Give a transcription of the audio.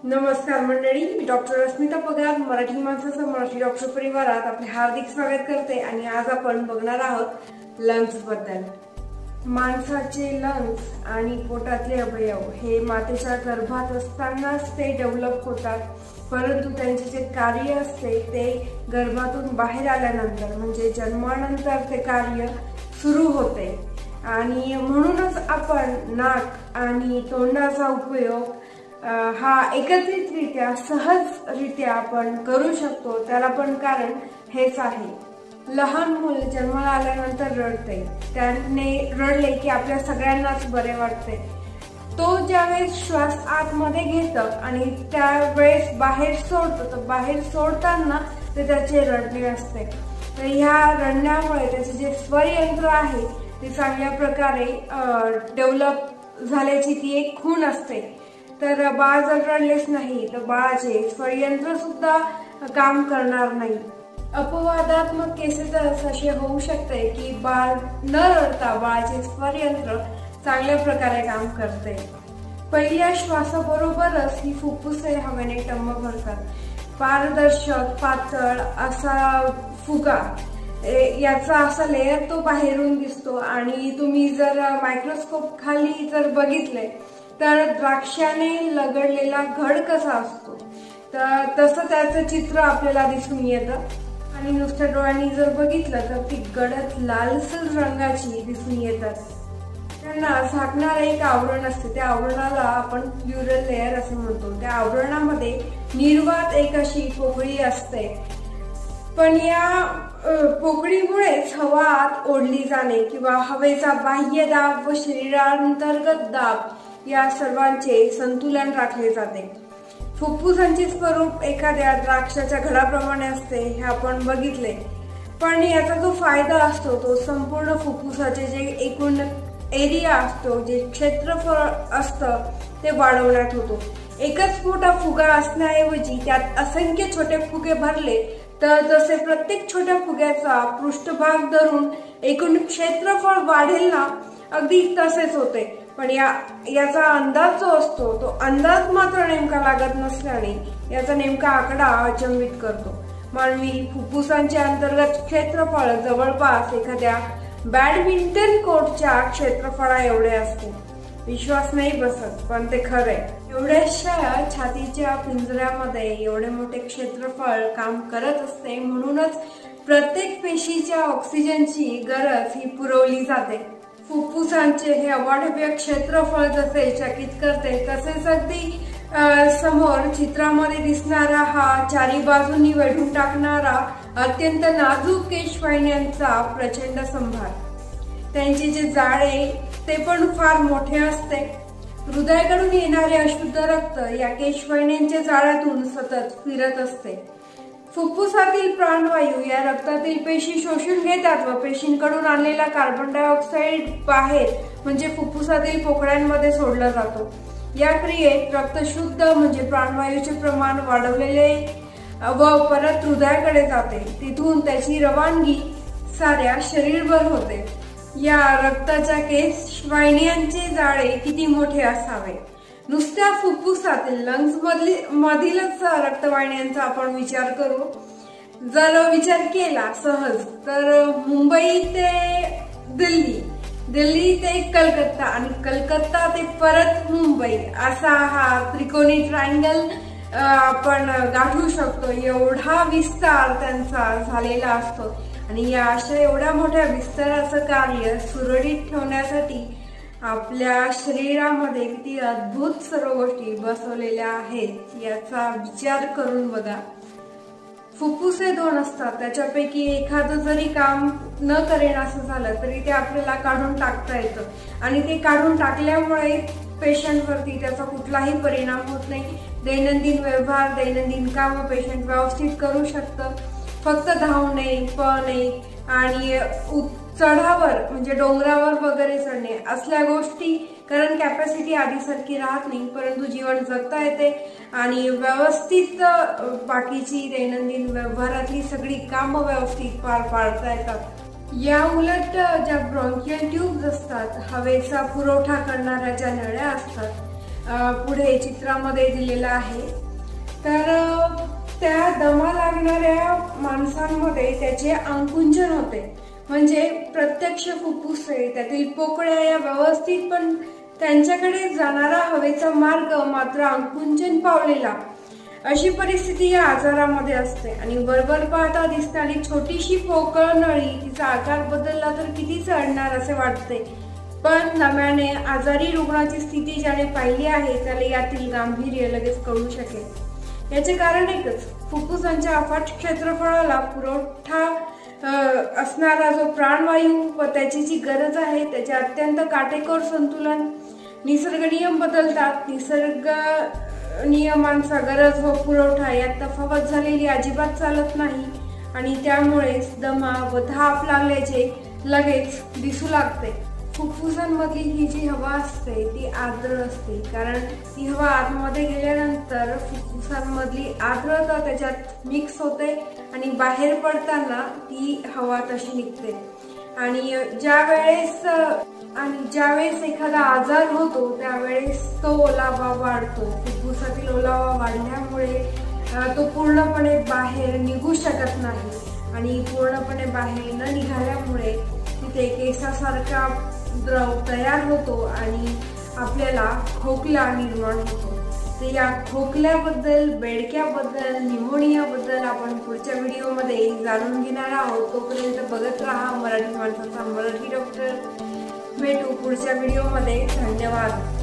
नमस्कार मंडळी, मी डॉक्टर अस्मिता पगार, मराठी माणसाचं मराठी डॉक्टर परिवारात आपले हार्दिक स्वागत करते। आणि आज आपण बघणार आहोत लंग्स बद्दल। माणसाचे लंग्स आणि पोटातले अवयव हे मातेच्या गर्भात असतानाच ते डेव्हलप होतात, परंतु त्यांचे जे कार्य असते ते गर्भातून बाहेर आल्यानंतर म्हणजे जन्मानंतर ते कार्य सुरू होते। आणि म्हणूनच आपण नाक आणि तोंडाचा उपयोग हा एकत्रितरित्या सहजरित्या आपण करू शकतो। त्याला पण कारण हेच आहे। लहान मूल जन्माला आल्यानंतर रडते, त्याने रडले की आपल्या सगळ्यांनाच बरे वाटते। तो ज्यावेळेस श्वास आतमध्ये घेतो आणि त्यावेळेस बाहेर सोडतो, तर बाहेर सोडताना ते त्याचे रडणे असते। तर ह्या रडण्यामुळे त्याचे जे स्वरयंत्र आहे ते चांगल्या प्रकारे डेव्हलप झाल्याची ती एक खूण असते। तर बाळ जर रडलेच नाही तर बाळाचे स्वरयंत्र सुद्धा काम करणार नाही। अपवादात्मक केसेस असे होऊ शकते की बाळ न रडता बाळाचे स्वरयंत्र चांगल्या प्रकारे काम करते। पहिल्या श्वासाबरोबरच ही फुफ्फुसे हवेने टम्म भरतात। पारदर्शक पातळ असा फुगा याचा असा लेयर तो बाहेरून दिसतो। आणि तुम्ही जर मायक्रोस्कोप खाली जर बघितले तर द्राक्षाने लगडलेला घड कसा असतो तर तसं त्याचं चित्र आपल्याला दिसून येतं। आणि नुसत्या डोळ्यांनी जर बघितलं तर ती गडद लालसर रंगाची दिसून येतात। त्यांना झाकणारं एक आवरण असते, त्या आवरणाला आपण प्लुरल लेअर असे म्हणतो। त्या आवरणामध्ये निर्वात एक अशी पोकळी असते, पण या पोकळीमुळेच हवा आत ओढली जाणे किंवा हवेचा बाह्य दाब व शरीरांतर्गत दाब या सर्वांचे संतुलन राखले जाते। फुफ्फुसांचे स्वरूप एखाद्या द्राक्षाच्या घडाप्रमाणे असते हे आपण बघितले, पण याचा जो फायदा असतो तो संपूर्ण फुफ्फुसाचे जे एकूण एरिया असतो, जे क्षेत्रफळ असतं ते वाढवण्यात होतो। एकच मोठा फुगा असण्याऐवजी त्यात असंख्य छोटे फुगे भरले तर जसे प्रत्येक छोट्या फुग्याचा पृष्ठभाग धरून एकूण क्षेत्रफळ वाढेल ना, अगदी तसेच होते। पण याचा अंदाज जो असतो तो अंदाज मात्र नेमका लागत नसल्याने याचा नेमका आकडा अचंबित करतो। मानवी फुफ्फुसांचे अंतर्गत क्षेत्रफळ जवळपास एखाद्या बॅडमिंटन कोर्टच्या क्षेत्रफळा एवढे असते। विश्वास नाही बसत, पण ते खरे। एवढ्याशा छातीच्या पिंजऱ्यामध्ये एवढे मोठे क्षेत्रफळ काम करत असते, म्हणूनच प्रत्येक पेशीच्या ऑक्सिजनची गरज ही पुरवली जाते। फुफ्फुसांचे हे अवाढव्य क्षेत्रफळ जसे चकित करते, तसेच अगदी समोर चित्रामध्ये दिसणारा हा चारी बाजूंनी वेढून टाकणारा अत्यंत नाजूक केशवाहिन्यांचा प्रचंड संभार। त्यांचे जे जाळे ते पण फार मोठे असते। हृदयाकडून येणारे अशुद्ध रक्त या केशवाहिन्यांच्या जाळ्यातून सतत फिरत असते। फुफ्फुसातील प्राणवायू या रक्तातील पेशी शोषून घेतात व पेशींकडून आणलेला कार्बन डायऑक्साईड बाहेर म्हणजे फुफ्फुसातील पोकळ्यांमध्ये सोडला जातो। या क्रियेत रक्त शुद्ध म्हणजे प्राणवायूचे प्रमाण वाढवलेले व परत हृदयाकडे जाते। तिथून त्याची रवानगी साऱ्या शरीरभर होते। या रक्ताच्या केशवाहिन्यांचे जाळे किती मोठे असावे। नुसत्या फुफ्फुसातील लंग्स मधीलच रक्तवाहिन्यांचा आपण विचार करू। जर विचार केला सहज तर मुंबई ते दिल्ली, दिल्ली ते कलकत्ता आणि कलकत्ता ते परत मुंबई असा हा त्रिकोणी ट्रायंगल आपण गाठू शकतो। एवढा विस्तार त्यांचा झालेला असतो। आणि या अशा एवढ्या मोठ्या विस्ताराचं कार्य सुरळीत ठेवण्यासाठी आपल्या शरीरामध्ये किती अद्भुत सर्व गोष्टी बसवलेल्या आहेत याचा विचार करून बघा। फुफ्फुसे दोन असतात, त्याच्यापैकी एखादं जरी काम न करेन असं झालं तरी ते आपल्याला काढून टाकता येतं। आणि ते काढून टाकल्यामुळे पेशंटवरती त्याचा कुठलाही परिणाम होत नाही। दैनंदिन व्यवहार, दैनंदिन काम पेशंट व्यवस्थित करू शकतं। फक्त धावणे, पळणे आणि चढावर म्हणजे डोंगरावर वगैरे चढणे असल्या गोष्टी, कारण कॅपॅसिटी आधीसारखी राहत नाही, परंतु जीवन जगता येते आणि व्यवस्थित बाकीची दैनंदिन व्यवहारातली सगळी कामं व्यवस्थित पार पाडता येतात। या उलट ज्या ब्रॉन्कियल ट्यूब्स असतात, हवेचा पुरवठा करणाऱ्या ज्या नळ्या असतात, पुढे चित्रामध्ये दिलेला आहे। तर त्या दमा लागणाऱ्या माणसांमध्ये त्याचे आकुंचन होते, म्हणजे प्रत्यक्ष फुफ्फुसे त्यातील पोकळ्या या व्यवस्थित पण त्यांच्याकडे जाणारा हवेचा मार्ग मात्र आकुंचन पावलेला, अशी परिस्थिती या आजारामध्ये असते। आणि वरवर पाहता दिसणारी छोटीशी पोकळ नळी तिचा आकार बदलला तर किती चढणार असे वाटते, पण दम्याने आजारी रुग्णाची स्थिती ज्याने पाहिली आहे त्याला यातील गांभीर्य लगेच कळू शकेल। याचे कारण एकच, फुफ्फुसांच्या अफाट क्षेत्रफळाला पुरवठा असणारा जो प्राणवायू व त्याची जी गरज आहे त्याचे अत्यंत काटेकोर संतुलन। निसर्ग नियम बदलतात, निसर्ग नियमांचा गरज व पुरवठा यात तफावत झालेली अजिबात चालत नाही आणि त्यामुळेच दमा व धाप लागल्याचे लगेच दिसू लागते। फुफ्फुसांमधली ही जी हवा असते ती आर्द्र असते, कारण ती हवा आतमध्ये गेल्यानंतर फुफ्फुसांमधली आर्द्रता त्याच्यात मिक्स होते आणि बाहेर पडताना ती हवा तशी निघते। आणि ज्यावेळेस एखादा आजार होतो त्यावेळेस तो ओलावा वाढतो, फुफ्फुसातील ओलावा वाढल्यामुळे तो पूर्णपणे बाहेर निघू शकत नाही आणि पूर्णपणे बाहेर न निघाल्यामुळे तिथे केसासारखा द्रव तयार होतो आणि आपल्याला खोकला निर्माण होतो। तर या खोकल्याबद्दल, बेडक्याबद्दल, निमोनियाबद्दल आपण पुढच्या व्हिडिओमध्ये जाणून घेणार आहोत। तोपर्यंत बघत राहा मराठी माणसाचा मराठी डॉक्टर। भेटू पुढच्या व्हिडिओमध्ये। धन्यवाद।